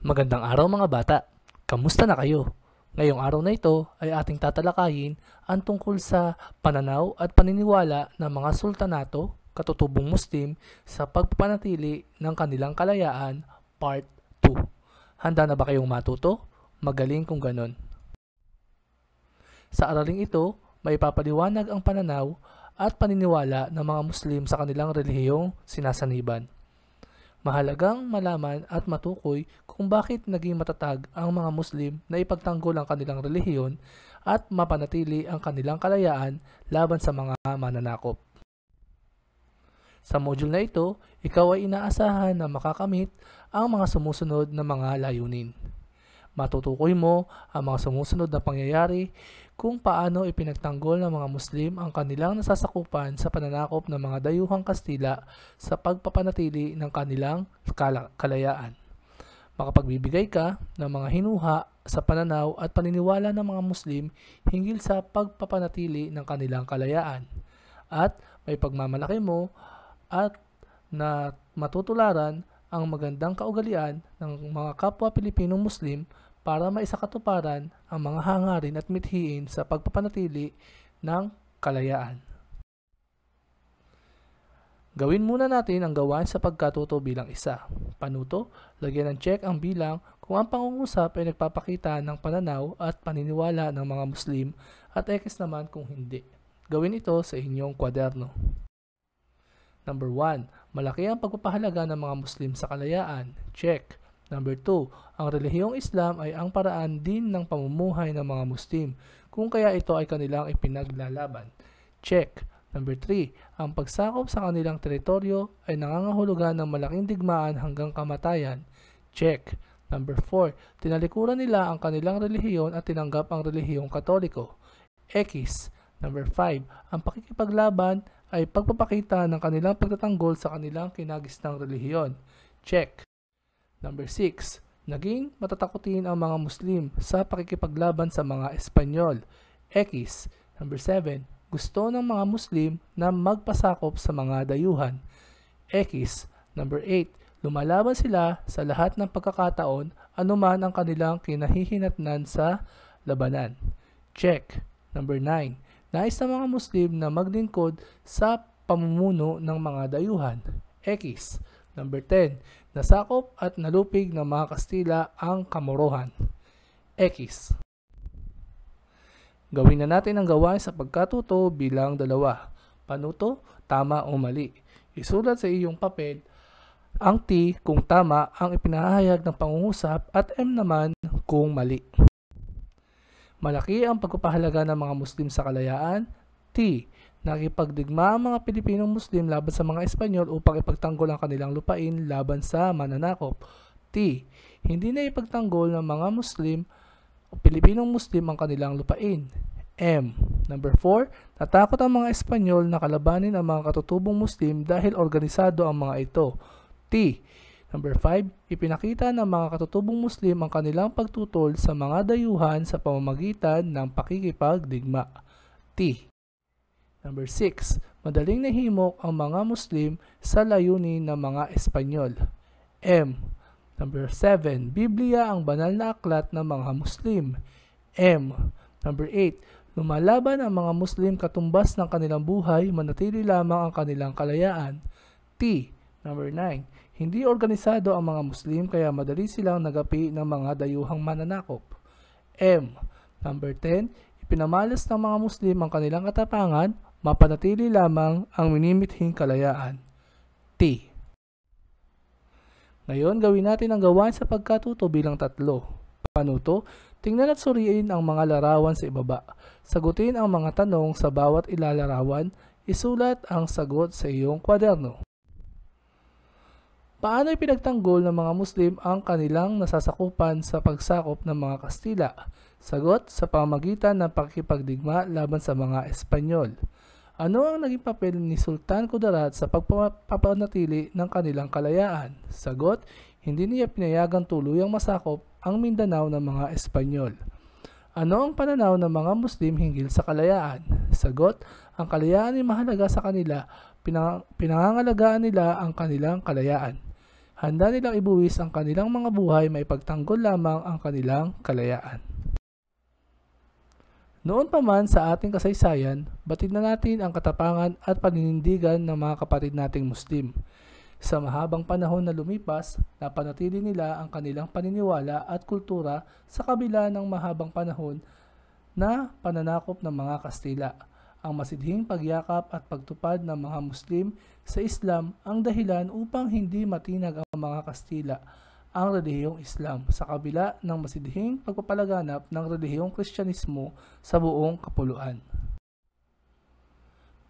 Magandang araw mga bata! Kamusta na kayo? Ngayong araw na ito ay ating tatalakayin ang tungkol sa pananaw at paniniwala ng mga sultanato, katutubong Muslim sa pagpapanatili ng kanilang kalayaan, Part 2. Handa na ba kayong matuto? Magaling kung ganon. Sa araling ito, may papaliwanag ang pananaw at paniniwala ng mga Muslim sa kanilang relihiyong sinasaniban. Mahalagang malaman at matukoy kung bakit naging matatag ang mga Muslim na ipagtanggol ang kanilang relihiyon at mapanatili ang kanilang kalayaan laban sa mga mananakop. Sa module na ito, ikaw ay inaasahan na makakamit ang mga sumusunod na mga layunin. Matutukoy mo ang mga sumusunod na pangyayari kung paano ipinagtanggol ng mga Muslim ang kanilang nasasakupan sa pananakop ng mga dayuhang Kastila sa pagpapanatili ng kanilang kalayaan. Makapagbibigay ka ng mga hinuha sa pananaw at paniniwala ng mga Muslim hinggil sa pagpapanatili ng kanilang kalayaan. At may pagmamalaki mo at na matutularan ang magandang kaugalian ng mga kapwa Pilipinong Muslim para maisakatuparan ang mga hangarin at mithiin sa pagpapanatili ng kalayaan. Gawin muna natin ang gawain sa pagkatuto bilang isa. Panuto, lagyan ng check ang bilang kung ang pangungusap ay nagpapakita ng pananaw at paniniwala ng mga Muslim at X naman kung hindi. Gawin ito sa inyong kwaderno. Number 1. Malaki ang pagpapahalaga ng mga Muslim sa kalayaan. Check. Number 2. Ang relihiyong Islam ay ang paraan din ng pamumuhay ng mga Muslim, kung kaya ito ay kanilang ipinaglalaban. Check. Number 3. Ang pagsakop sa kanilang teritoryo ay nangangahulugan ng malaking digmaan hanggang kamatayan. Check. Number 4. Tinalikuran nila ang kanilang relihiyon at tinanggap ang relihiyong Katoliko. X. Number 5. Ang pakikipaglaban ay pagpapakita ng kanilang pagtatanggol sa kanilang kinagisnang relihiyon. Check. Number 6. Naging matatakutin ang mga Muslim sa pakikipaglaban sa mga Espanyol. X. Number 7. Gusto ng mga Muslim na magpasakop sa mga dayuhan. X. Number 8. Lumalaban sila sa lahat ng pagkakataon anuman ang kanilang kinahihinatnan sa labanan. Check. Number 9. Nais ng mga Muslim na maglingkod sa pamumuno ng mga dayuhan. X. Number 10. Nasakop at nalupig ng mga Kastila ang Kamorohan. X. Gawin na natin ang gawain sa pagkatuto bilang 2. Panuto, tama o mali. Isulat sa iyong papel ang T kung tama ang ipinahayag ng pangungusap at M naman kung mali. Malaki ang pagpapahalaga ng mga Muslim sa kalayaan. T. Nakipagdigma ang mga Pilipinong Muslim laban sa mga Espanyol upang ipagtanggol ang kanilang lupain laban sa mananakop. T. Hindi na ipagtanggol ng mga Muslim o Pilipinong Muslim ang kanilang lupain. M. Number 4. Natakot ang mga Espanyol na kalabanin ang mga katutubong Muslim dahil organisado ang mga ito. T. Number 5. Ipinakita ng mga katutubong Muslim ang kanilang pagtutol sa mga dayuhan sa pamamagitan ng pakikipagdigma. T. Number 6. Madaling nahimok ang mga Muslim sa layunin ng mga Espanyol. M. Number 7. Biblia ang banal na aklat ng mga Muslim. M. Number 8. Lumalaban ang mga Muslim katumbas ng kanilang buhay, manatili lamang ang kanilang kalayaan. T. Number 9. Hindi organisado ang mga Muslim kaya madali silang nagapi ng mga dayuhang mananakop. M. Number 10. Ipinamalas ng mga Muslim ang kanilang katapangan, mapanatili lamang ang minimithing kalayaan. T. Ngayon, gawin natin ang gawain sa pagkatuto bilang 3. Panuto, tingnan at suriin ang mga larawan sa ibaba. Sagutin ang mga tanong sa bawat ilalarawan. Isulat ang sagot sa iyong kwaderno. Paano ipinagtanggol ng mga Muslim ang kanilang nasasakupan sa pagsakop ng mga Kastila? Sagot, sa pamamagitan ng pakikipagdigma laban sa mga Espanyol. Ano ang naging papel ni Sultan Kudarat sa pagpapanatili ng kanilang kalayaan? Sagot, hindi niya pinayagang tuluyang masakop ang Mindanao ng mga Espanyol. Ano ang pananaw ng mga Muslim hinggil sa kalayaan? Sagot, ang kalayaan ay mahalaga sa kanila, pinangangalagaan nila ang kanilang kalayaan. Handa nilang ibuwis ang kanilang mga buhay maipagtanggol lamang ang kanilang kalayaan. Noon pa man sa ating kasaysayan, batid na natin ang katapangan at paninindigan ng mga kapatid nating Muslim. Sa mahabang panahon na lumipas, napanatili nila ang kanilang paniniwala at kultura sa kabila ng mahabang panahon na pananakop ng mga Kastila. Ang masidhing pagyakap at pagtupad ng mga Muslim sa Islam ang dahilan upang hindi matinag ang mga Kastila ang relihiyong Islam sa kabila ng masidhing pagpapalaganap ng relihiyong Kristyanismo sa buong kapuluan.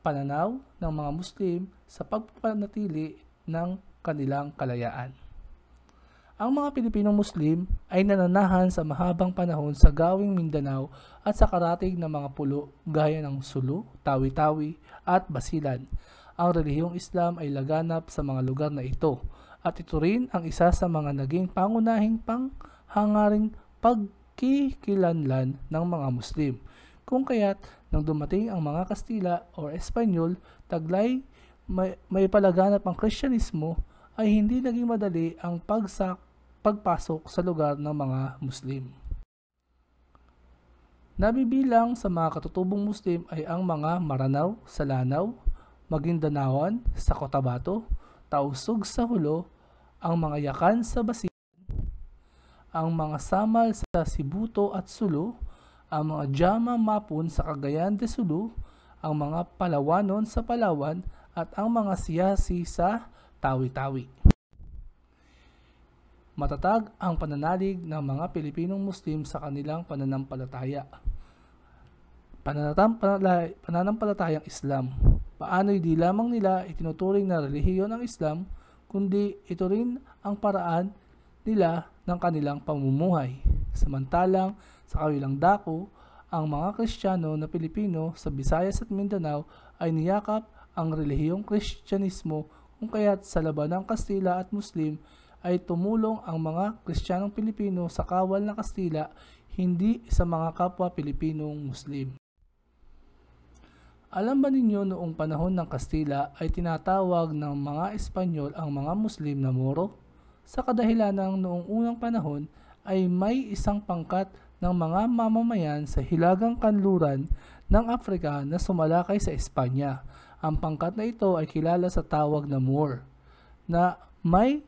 Pananaw ng mga Muslim sa pagpapanatili ng kanilang kalayaan. Ang mga Pilipinong Muslim ay nananahan sa mahabang panahon sa gawing Mindanao at sa karatig ng mga pulo gaya ng Sulu, Tawi-Tawi at Basilan. Ang relihiyong Islam ay laganap sa mga lugar na ito at ito rin ang isa sa mga naging pangunahing panghangaring pagkikilanlan ng mga Muslim. Kung kaya't nang dumating ang mga Kastila o Espanyol, taglay may palaganap ang Kristyanismo, ay hindi naging madali ang pagpasok sa lugar ng mga Muslim. Nabibilang sa mga katutubong Muslim ay ang mga Maranao sa Lanao, Magindanaon sa Cotabato, Tausug sa Hulo, ang mga Yakan sa Basilan, ang mga Samal sa Sibuto at Sulu, ang mga Jama Mapun sa Cagayan de Sulu, ang mga Palawanon sa Palawan, at ang mga Siyasi sa Tawi-Tawi. Matatag ang pananalig ng mga Pilipinong Muslim sa kanilang pananampalataya. Pananampalatayang Islam. Paano'y di lamang nila itinuturing na relihiyon ng Islam, kundi ito rin ang paraan nila ng kanilang pamumuhay. Samantalang sa kabilang dako, ang mga Kristiyano na Pilipino sa Visayas at Mindanao ay niyakap ang relihiyong Kristyanismo, kung kaya't sa laban ng Kastila at Muslim ay tumulong ang mga Kristiyanong Pilipino sa kawal ng Kastila, hindi sa mga kapwa Pilipinong Muslim. Alam ba ninyo noong panahon ng Kastila ay tinatawag ng mga Espanyol ang mga Muslim na Moro? Sa kadahilan ng noong unang panahon ay may isang pangkat ng mga mamamayan sa hilagang kanluran ng Afrika na sumalakay sa Espanya. Ang pangkat na ito ay kilala sa tawag na Moor, na may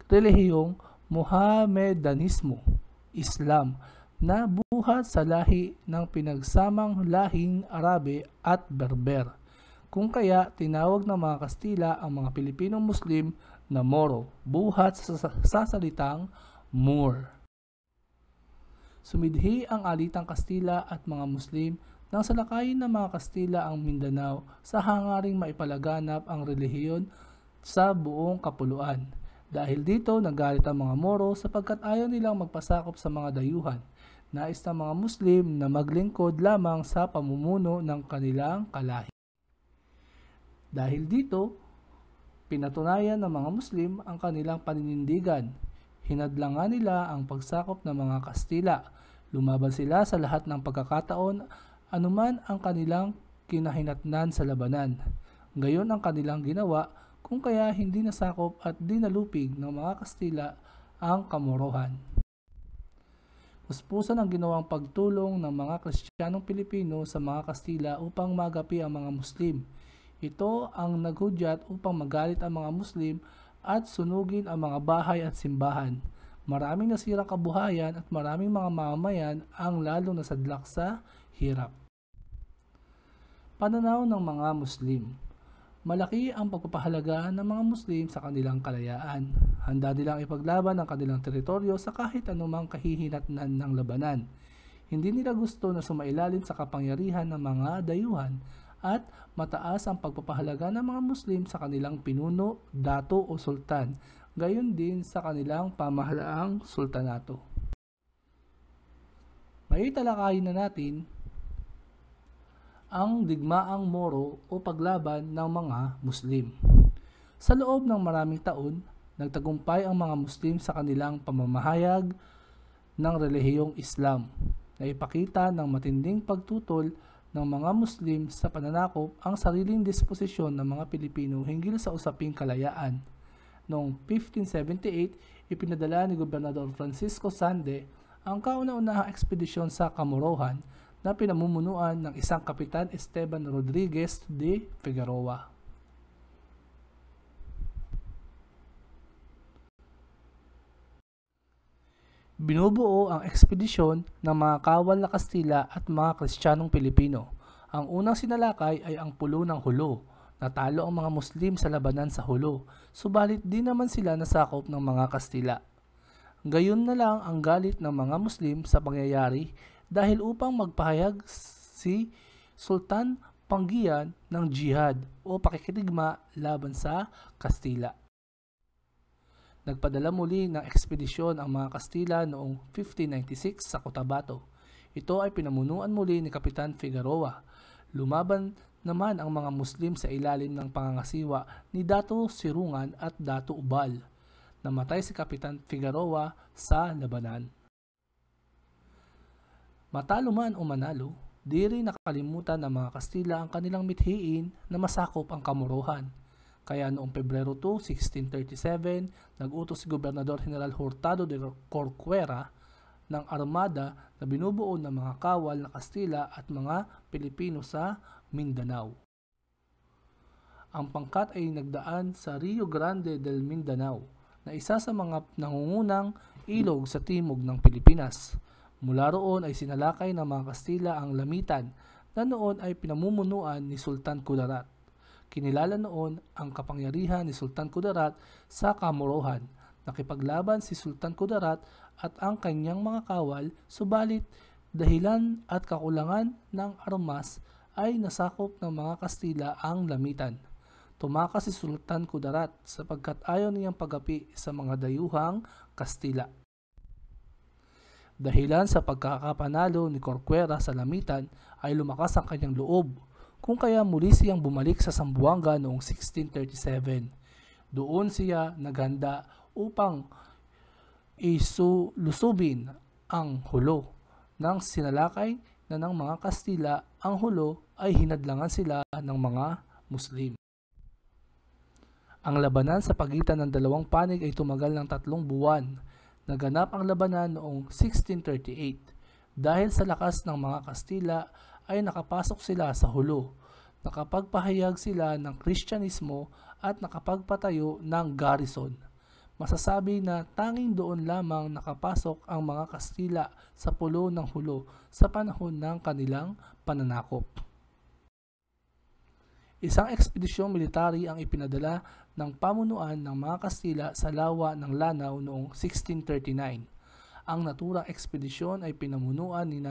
relihiyong Mohamedanismo, Islam, na buhat sa lahi ng pinagsamang lahing Arabe at Berber. Kung kaya tinawag ng mga Kastila ang mga Pilipinong Muslim na Moro, buhat sa salitang Moor. Sumidhi ang alitang Kastila at mga Muslim nang salakayin ng mga Kastila ang Mindanao sa hangaring maipalaganap ang relihiyon sa buong kapuluan. Dahil dito, nagalit ang mga Moro sapagkat ayaw nilang magpasakop sa mga dayuhan. Nais ng mga Muslim na maglingkod lamang sa pamumuno ng kanilang kalahi. Dahil dito, pinatunayan ng mga Muslim ang kanilang paninindigan. Hinadlangan nila ang pagsakop ng mga Kastila. Lumaban sila sa lahat ng pagkakataon anuman ang kanilang kinahinatnan sa labanan. Gayon ang kanilang ginawa, kung kaya hindi nasakop at dinalupig ng mga Kastila ang Kamorohan. Puspusan ang ginawang pagtulong ng mga Kristiyanong Pilipino sa mga Kastila upang magapi ang mga Muslim. Ito ang naghudyat upang magalit ang mga Muslim at sunugin ang mga bahay at simbahan. Maraming nasirang kabuhayan at maraming mga mamamayan ang lalong nasadlak sa hirap. Pananaw ng mga Muslim. Malaki ang pagpapahalaga ng mga Muslim sa kanilang kalayaan. Handa nilang ipaglaban ang kanilang teritoryo sa kahit anumang kahihinatnan ng labanan. Hindi nila gusto na sumailalim sa kapangyarihan ng mga dayuhan at mataas ang pagpapahalaga ng mga Muslim sa kanilang pinuno, dato o sultan, gayon din sa kanilang pamahalaang sultanato. May talakayin na natin ang digmaang Moro o paglaban ng mga Muslim. Sa loob ng maraming taon, nagtagumpay ang mga Muslim sa kanilang pamamahayag ng relihiyong Islam na ipakita ng matinding pagtutol ng mga Muslim sa pananakop ang sariling disposisyon ng mga Pilipino hinggil sa usaping kalayaan. Noong 1578, ipinadala ni Gobernador Francisco Sande ang kauna-unahang ekspedisyon sa Camorohan na pinamumunuan ng isang Kapitan Esteban Rodriguez de Figueroa. Binubuo ang ekspedisyon ng mga kawal na Kastila at mga Kristiyanong Pilipino. Ang unang sinalakay ay ang Pulo ng Hulo. Natalo ang mga Muslim sa labanan sa Hulo, subalit di naman sila nasakop ng mga Kastila. Gayon na lang ang galit ng mga Muslim sa pangyayari dahil upang magpahayag si Sultan Pangian ng jihad o pakikitigma laban sa Kastila. Nagpadala muli ng ekspedisyon ang mga Kastila noong 1596 sa Cotabato. Ito ay pinamunuan muli ni Kapitan Figueroa. Lumaban naman ang mga Muslim sa ilalim ng pangangasiwa ni Dato Sirungan at Dato Ubal. Namatay si Kapitan Figueroa sa labanan. Matalo man o manalo, di rin nakalimutan ng mga Kastila ang kanilang mithiin na masakop ang Camorohan. Kaya noong Pebrero 2, 1637, nag-utos si Gobernador General Hurtado de Corcuera ng armada na binubuo ng mga kawal na Kastila at mga Pilipino sa Mindanao. Ang pangkat ay nagdaan sa Rio Grande del Mindanao, na isa sa mga nangungunang ilog sa timog ng Pilipinas. Mula roon ay sinalakay ng mga Kastila ang Lamitan na noon ay pinamumunuan ni Sultan Kudarat. Kinilala noon ang kapangyarihan ni Sultan Kudarat sa Camorohan. Nakipaglaban si Sultan Kudarat at ang kanyang mga kawal, subalit dahilan at kakulangan ng armas ay nasakop ng mga Kastila ang Lamitan. Tumakas si Sultan Kudarat sapagkat ayaw niyang pagapi sa mga dayuhang Kastila. Dahilan sa pagkakapanalo ni Corcuera sa Lamitan ay lumakas ang kanyang loob, kung kaya muli siyang bumalik sa Zamboanga noong 1637. Doon siya naghanda upang lusubin ang Hulo. Nang sinalakay na ng mga Kastila ang Hulo ay hinadlangan sila ng mga Muslim. Ang labanan sa pagitan ng dalawang panig ay tumagal ng 3 buwan. Naganap ang labanan noong 1638. Dahil sa lakas ng mga Kastila ay nakapasok sila sa Hulo. Nakapagpahayag sila ng Kristyanismo at nakapagpatayo ng garrison. Masasabi na tanging doon lamang nakapasok ang mga Kastila sa Pulo ng Hulo sa panahon ng kanilang pananakop. Isang ekspedisyong military ang ipinadala ng pamunuan ng mga Kastila sa lawa ng Lanao noong 1639. Ang naturang ekspedisyon ay pinamunuan ni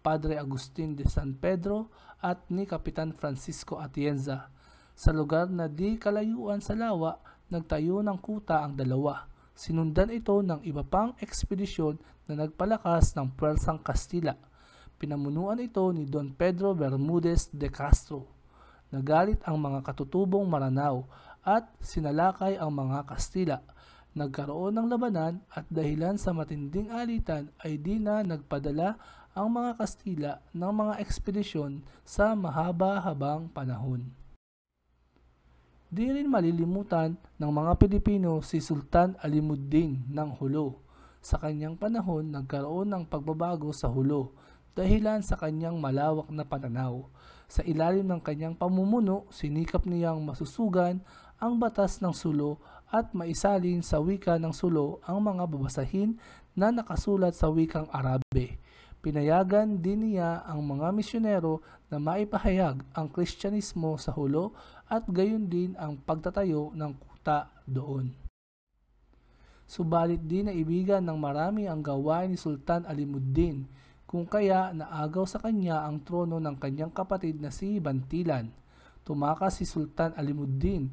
Padre Agustin de San Pedro at ni Kapitan Francisco Atienza. Sa lugar na di kalayuan sa lawa, nagtayo ng kuta ang dalawa. Sinundan ito ng iba pang ekspedisyon na nagpalakas ng puwersang Kastila. Pinamunuan ito ni Don Pedro Bermudez de Castro. Nagalit ang mga katutubong Maranao at sinalakay ang mga Kastila. Nagkaroon ng labanan at dahilan sa matinding alitan ay di na nagpadala ang mga Kastila ng mga ekspedisyon sa mahaba-habang panahon. Di rin malilimutan ng mga Pilipino si Sultan Alimuddin ng Hulo. Sa kanyang panahon nagkaroon ng pagbabago sa Hulo dahilan sa kanyang malawak na pananaw. Sa ilalim ng kanyang pamumuno, sinikap niyang masusugan ang batas ng Sulo at maisalin sa wika ng Sulo ang mga babasahin na nakasulat sa wikang Arabe. Pinayagan din niya ang mga misyonero na maipahayag ang Kristyanismo sa Hulo at gayon din ang pagtatayo ng kuta doon. Subalit di naibigan ng marami ang gawain ni Sultan Alimuddin, kung kaya naagaw sa kanya ang trono ng kanyang kapatid na si Bantilan. Tumakas si Sultan Alimuddin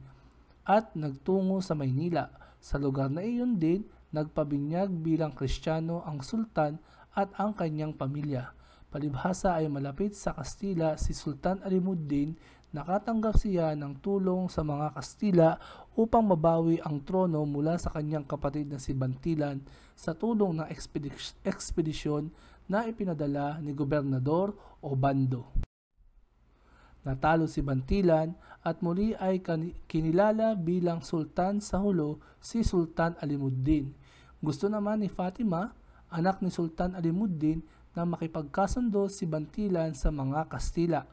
at nagtungo sa Maynila. Sa lugar na iyon din, nagpabinyag bilang Kristiyano ang Sultan at ang kanyang pamilya. Palibhasa ay malapit sa Kastila si Sultan Alimuddin, nakatanggap siya ng tulong sa mga Kastila upang mabawi ang trono mula sa kanyang kapatid na si Bantilan sa tulong ng ekspedisyon na ipinadala ni Gobernador Obando. Natalo si Bantilan at muli ay kinilala bilang sultan sa hulo si Sultan Alimuddin. Gusto naman ni Fatima, anak ni Sultan Alimuddin, na makipagkasundo si Bantilan sa mga Kastila.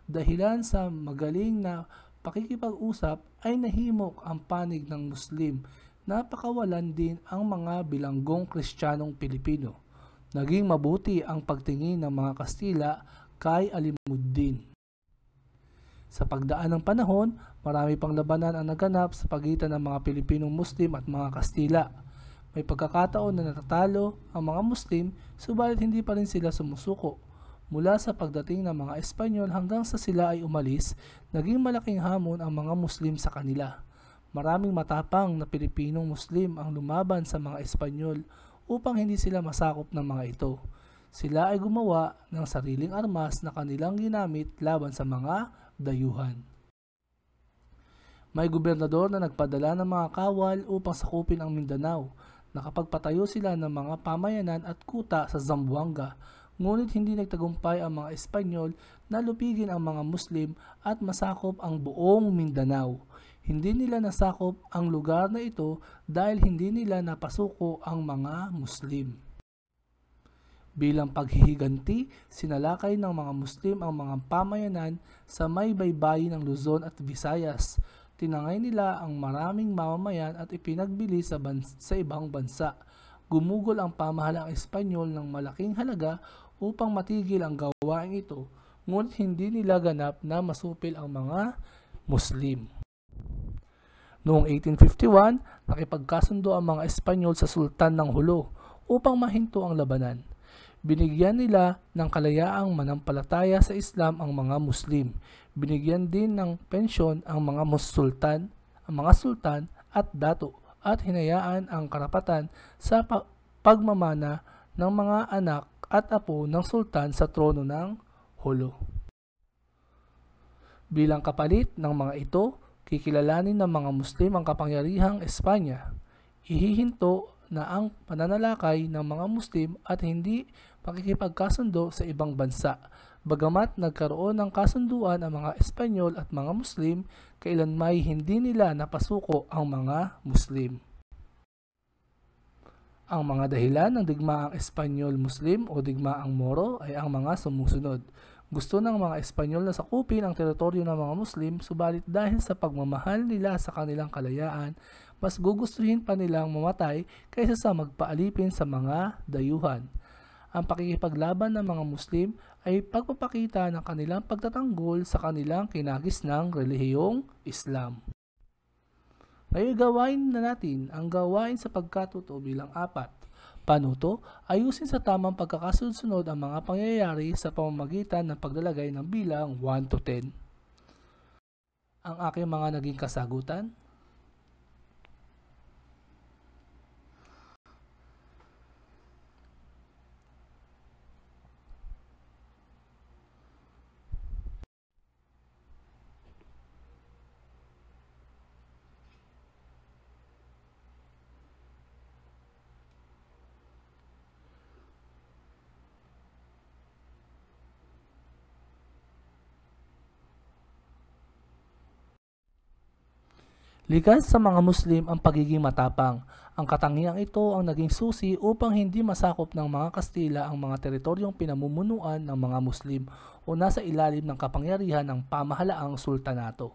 Dahilan sa magaling na pakikipag-usap ay nahimok ang panig ng Muslim. Napakawalan din ang mga bilanggong Kristiyanong Pilipino. Naging mabuti ang pagtingin ng mga Kastila kay Alimuddin. Sa pagdaan ng panahon, marami pang labanan ang naganap sa pagitan ng mga Pilipinong Muslim at mga Kastila. May pagkakataon na natatalo ang mga Muslim, subalit hindi pa rin sila sumusuko. Mula sa pagdating ng mga Espanyol hanggang sa sila ay umalis, naging malaking hamon ang mga Muslim sa kanila. Maraming matapang na Pilipinong Muslim ang lumaban sa mga Espanyol upang hindi sila masakop ng mga ito. Sila ay gumawa ng sariling armas na kanilang ginamit laban sa mga dayuhan. May gobernador na nagpadala ng mga kawal upang sakupin ang Mindanao. Nakapagpatayo sila ng mga pamayanan at kuta sa Zamboanga, ngunit hindi nagtagumpay ang mga Espanyol na lupigin ang mga Muslim at masakop ang buong Mindanao. Hindi nila nasakop ang lugar na ito dahil hindi nila napasuko ang mga Muslim. Bilang paghihiganti, sinalakay ng mga Muslim ang mga pamayanan sa may baybayin ng Luzon at Visayas. Tinangay nila ang maraming mamamayan at ipinagbili sa ibang bansa. Gumugol ang pamahalaang Espanyol ng malaking halaga upang matigil ang gawain ito, ngunit hindi nila ganap na masupil ang mga Muslim. Noong 1851, nakipagkasundo ang mga Espanyol sa Sultan ng Hulo upang mahinto ang labanan. Binigyan nila ng kalayaang manampalataya sa Islam ang mga Muslim. Binigyan din ng pensyon ang mga sultan at dato at hinayaan ang karapatan sa pagmamana ng mga anak at apo ng sultan sa trono ng Hulo. Bilang kapalit ng mga ito, kikilalanin ng mga Muslim ang kapangyarihang Espanya. Ihihinto na ang pananalakay ng mga Muslim at hindi pakikipagkasundo sa ibang bansa. Bagamat nagkaroon ng kasunduan ang mga Espanyol at mga Muslim, kailanmay hindi nila napasuko ang mga Muslim. Ang mga dahilan ng digmaang Espanyol-Muslim o digmaang Moro ay ang mga sumusunod. Gusto ng mga Espanyol na sakupin ang teritoryo ng mga Muslim, subalit dahil sa pagmamahal nila sa kanilang kalayaan, mas gugustuhin pa nilang mamatay kaysa sa magpaalipin sa mga dayuhan. Ang pakikipaglaban ng mga Muslim ay pagpapakita ng kanilang pagtatanggol sa kanilang kinagisnang relihiyong Islam. Ngayon gawain na natin ang gawain sa pagkatuto bilang 4. Panuto, ayusin sa tamang pagkakasunod ang mga pangyayari sa pamamagitan ng paglalagay ng bilang 1 to 10. Ang aking mga naging kasagutan. Likas sa mga Muslim ang pagiging matapang. Ang katangiang ito ang naging susi upang hindi masakop ng mga Kastila ang mga teritoryong pinamumunuan ng mga Muslim o nasa ilalim ng kapangyarihan ng pamahalaang sultanato.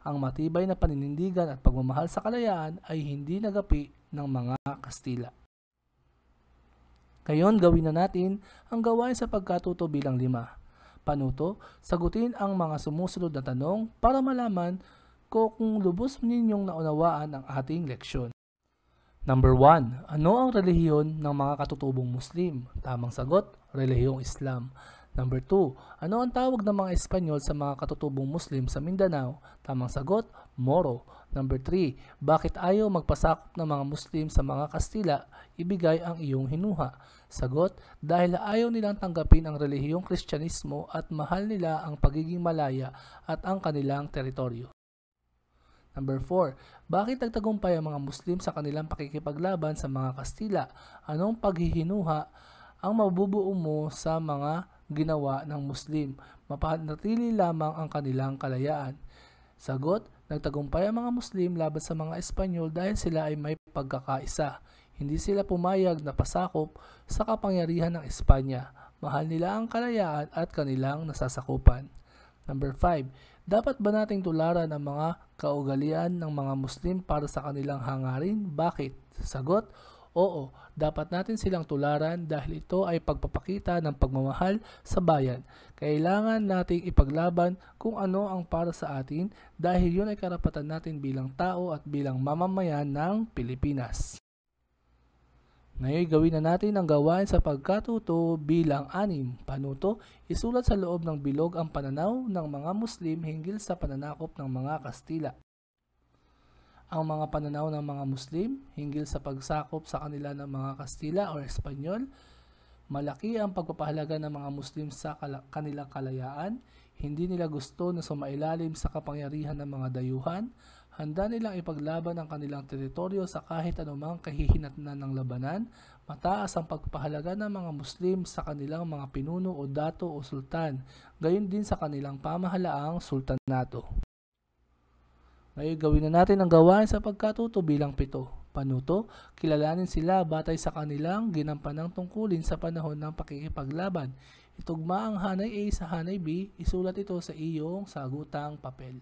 Ang matibay na paninindigan at pagmamahal sa kalayaan ay hindi nagapi ng mga Kastila. Ngayon gawin na natin ang gawain sa pagkatuto bilang 5. Panuto, sagutin ang mga sumusunod na tanong para malaman kung lubos ninyong naunawaan ang ating leksyon. Number 1. Ano ang relihiyon ng mga katutubong Muslim? Tamang sagot, relihiyong Islam. Number 2. Ano ang tawag ng mga Espanyol sa mga katutubong Muslim sa Mindanao? Tamang sagot, Moro. Number 3. Bakit ayaw magpasakop ng mga Muslim sa mga Kastila? Ibigay ang iyong hinuha. Sagot, dahil ayaw nilang tanggapin ang relihiyong Kristyanismo at mahal nila ang pagiging malaya at ang kanilang teritoryo. Number 4. Bakit nagtagumpay ang mga Muslim sa kanilang pakikipaglaban sa mga Kastila? Anong paghihinuha ang mabubuo mo sa mga ginawa ng Muslim? mapanatili lamang ang kanilang kalayaan. Sagot, nagtagumpay ang mga Muslim laban sa mga Espanyol dahil sila ay may pagkakaisa. Hindi sila pumayag na pasakop sa kapangyarihan ng Espanya. Mahal nila ang kalayaan at kanilang nasasakupan. Number 5. Dapat ba nating tularan ang mga kaugalian ng mga Muslim para sa kanilang hangarin? Bakit? Sagot, oo, dapat natin silang tularan dahil ito ay pagpapakita ng pagmamahal sa bayan. Kailangan nating ipaglaban kung ano ang para sa atin dahil yun ay karapatan natin bilang tao at bilang mamamayan ng Pilipinas. Ngayon gawin na natin ang gawain sa pagkatuto bilang 6. Panuto, isulat sa loob ng bilog ang pananaw ng mga Muslim hinggil sa pananakop ng mga Kastila. Ang mga pananaw ng mga Muslim hinggil sa pagsakop sa kanila ng mga Kastila o Espanyol. Malaki ang pagpapahalaga ng mga Muslim sa kanilang kalayaan. Hindi nila gusto na sumailalim sa kapangyarihan ng mga dayuhan. Handa nilang ipaglaban ang kanilang teritoryo sa kahit anumang kahihinatnan ng labanan. Mataas ang pagpapahalaga ng mga Muslim sa kanilang mga pinuno o dato o sultan, gayon din sa kanilang pamahalaang sultanato. Ngayon gawin na natin ang gawain sa pagkatuto bilang 7. Panuto, kilalanin sila batay sa kanilang ginampanang tungkulin sa panahon ng pakikipaglaban. Itugma ang hanay A sa hanay B, isulat ito sa iyong sagutang papel.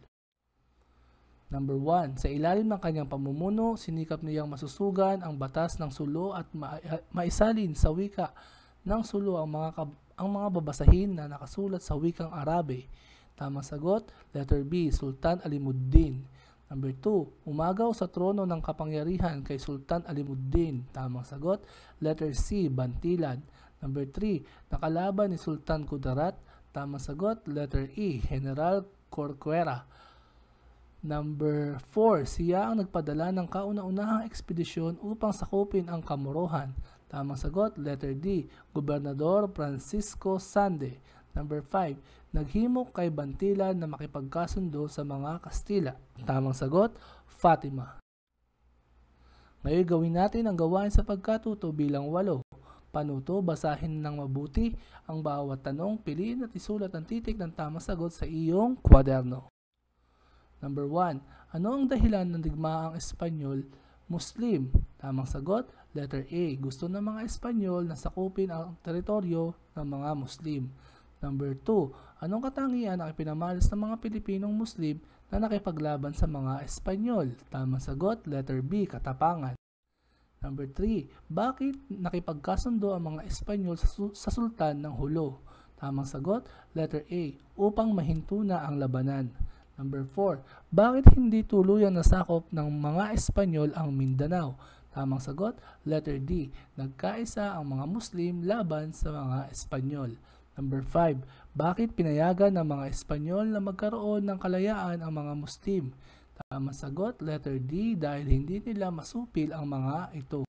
Number 1. Sa ilalim ng kanyang pamumuno, sinikap niyang masusugan ang batas ng sulo at maisalin sa wika ng sulo ang mga babasahin na nakasulat sa wikang Arabe. Tamang sagot, letter B, Sultan Alimuddin. Number 2. Umagaw sa trono ng kapangyarihan kay Sultan Alimuddin. Tamang sagot, letter C, Bantilan. Number 3. Nakalaban ni Sultan Kudarat. Tamang sagot, letter E, General Corcuera. Number 4. Siya ang nagpadala ng kauna-unahang ekspedisyon upang sakupin ang Kamorohan. Tamang sagot, letter D, Gobernador Francisco Sande. Number 5. Naghimok kay Bantilan na makipagkasundo sa mga Kastila. Tamang sagot, Fatima. Ngayon gawin natin ang gawain sa pagkatuto bilang 8. Panuto, basahin ng mabuti ang bawat tanong, piliin at isulat ang titik ng tamang sagot sa iyong kwaderno. Number 1. Ano ang dahilan ng digmaang Espanyol-Muslim? Tamang sagot, letter A. Gusto ng mga Espanyol na sakupin ang teritoryo ng mga Muslim. Number 2. Anong katangian ang ipinamalas ng mga Pilipinong Muslim na nakipaglaban sa mga Espanyol? Tamang sagot, letter B. Katapangan. Number 3. Bakit nakipagkasundo ang mga Espanyol sa Sultan ng Hulo? Tamang sagot, letter A. Upang mahinto na ang labanan. Number 4. Bakit hindi tuluyang nasakop ng mga Espanyol ang Mindanao? Tamang sagot, letter D. Nagkaisa ang mga Muslim laban sa mga Espanyol. Number 5. Bakit pinayagan ng mga Espanyol na magkaroon ng kalayaan ang mga Muslim? Tamang sagot, letter D. Dahil hindi nila masupil ang mga ito.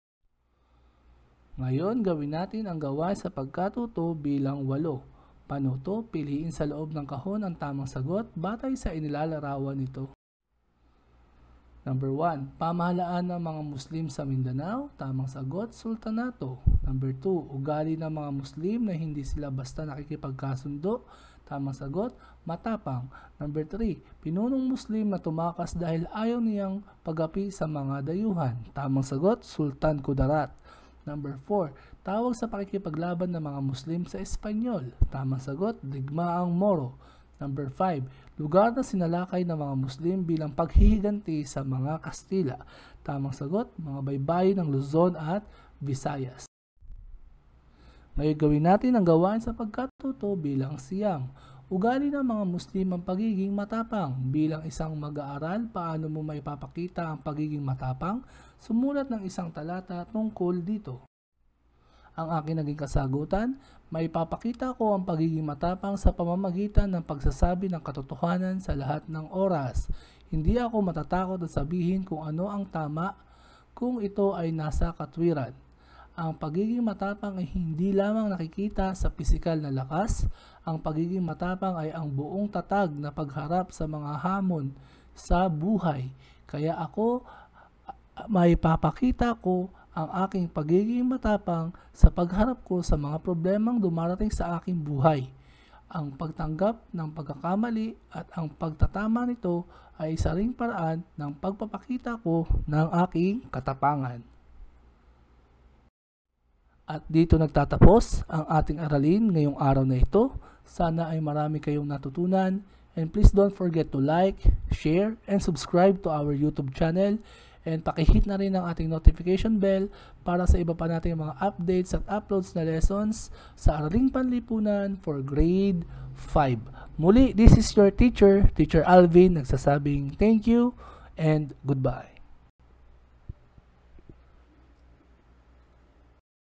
Ngayon, gawin natin ang gawain sa pagkatuto bilang 8. Panuto, piliin sa loob ng kahon ang tamang sagot batay sa inilalarawan nito. Number 1. Pamahalaan ng mga Muslim sa Mindanao. Tamang sagot, Sultanato. Number 2. Ugali ng mga Muslim na hindi sila basta nakikipagkasundo. Tamang sagot, matapang. Number 3. Pinunong Muslim na tumakas dahil ayaw niyang pagapi sa mga dayuhan. Tamang sagot, Sultan Kudarat. Number 4. Tawag sa pakikipaglaban ng mga Muslim sa Espanyol. Tamang sagot, digmaang Moro. Number 5. Lugar na sinalakay ng mga Muslim bilang paghihiganti sa mga Kastila. Tamang sagot, mga baybayin ng Luzon at Visayas. Ngayon gawin natin ang gawain sa pagkatuto bilang 9. Ugali ng mga Muslim ang pagiging matapang. Bilang isang mag-aaral, paano mo maipapakita ang pagiging matapang? Sumulat ng isang talata tungkol dito. Ang aking naging kasagutan, maipapakita ko ang pagiging matapang sa pamamagitan ng pagsasabi ng katotohanan sa lahat ng oras. Hindi ako matatakot at sabihin kung ano ang tama kung ito ay nasa katwiran. Ang pagiging matapang ay hindi lamang nakikita sa pisikal na lakas. Ang pagiging matapang ay ang buong tatag na pagharap sa mga hamon sa buhay. Kaya ako, maipapakita ko ang aking pagiging matapang sa pagharap ko sa mga problemang dumarating sa aking buhay. Ang pagtanggap ng pagkakamali at ang pagtatama nito ay isa ring paraan ng pagpapakita ko ng aking katapangan. At dito nagtatapos ang ating aralin ngayong araw na ito. Sana ay marami kayong natutunan. And please don't forget to like, share, and subscribe to our YouTube channel. And pakihit na rin ang ating notification bell para sa iba pa nating mga updates at uploads na lessons sa Araling Panlipunan for Grade 5. Muli, this is your teacher, Teacher Alvin, nagsasabing thank you and goodbye.